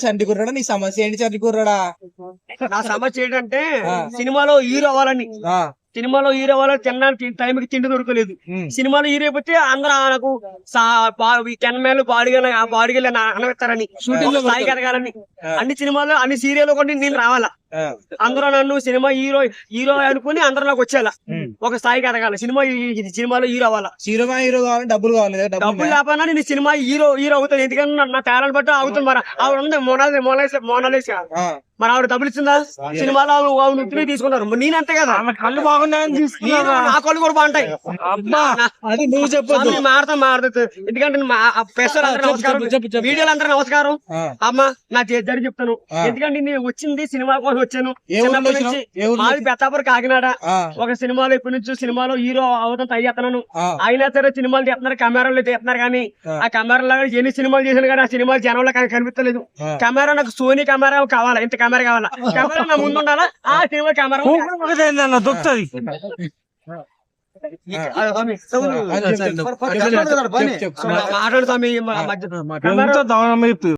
చంటి కుర్రాడా నీ సమస్య ఏంటి చంటి కుర్రాడా? నా సమస్య ఏంటంటే సినిమాలో హీరో అవ్వాలని. సినిమాలో హీరో అవ్వాలని తినడానికి టైంకి తిండి దొరకలేదు. సినిమాలో హీరో అయిపోతే అందరూ నాకు కెన్మేలు బాడీగా అనవెత్తారని, షూటింగ్ లో స్థాయికి ఎదగాలని, అన్ని సినిమాలో అన్ని సీరియల్ కూడా నేను రావాలా. అందరూ నన్ను సినిమా హీరో అనుకుని అందరూ నాకు వచ్చేలా ఒక స్థాయికి ఎదగాలి. సినిమాలో హీరో అవ్వాలా. హీరో కావాలి, డబ్బులు కావాలి. డబ్బులు లేకపోయినా నేను సినిమా హీరో అవుతాను. ఎందుకంటే నా టాలెంట్ బట్టి అవుతుంది. మరి ఆవిడ ఉంది మోనాలిసా, మరి ఆవిడ డబ్బులు ఇచ్చిందా? సినిమాలో ఆవిడ తీసుకున్నారు. నేనంతే కదా, కళ్ళు బాగున్నాయని తీసుకున్నారు. నా కళ్ళు కూడా బాగుంటాయి. అది నువ్వు చెప్పొద్దు. మారుతుంది. ఎందుకంటే వీడియోలు అందరూ నమస్కారం. అమ్మ నా జరి చెప్తాను. ఎందుకంటే నేను వచ్చింది సినిమా కోసం వచ్చాను. మాది పెద్దాపురం కాకినాడ. ఒక సినిమాలో ఇప్పటి నుంచి సినిమాలో హీరో అవుతాను ట్రై చేస్తున్నాను. అయినా సరే సినిమాలు తీస్తున్నారు, కెమెరాలు తీస్తున్నారు. కానీ ఆ కెమెరా ఎన్ని సినిమాలు చేశాను కానీ ఆ సినిమాలు జనంలో కనిపించలేదు. కెమెరా నాకు సోనీ కెమెరా కావాలా, ఇంత కెమెరా కావాలా. కెమెరా నా ముందు ఉండాలా, ఆ సినిమా కెమెరా దొక్కుతుంది. మాట్లాడుతాం.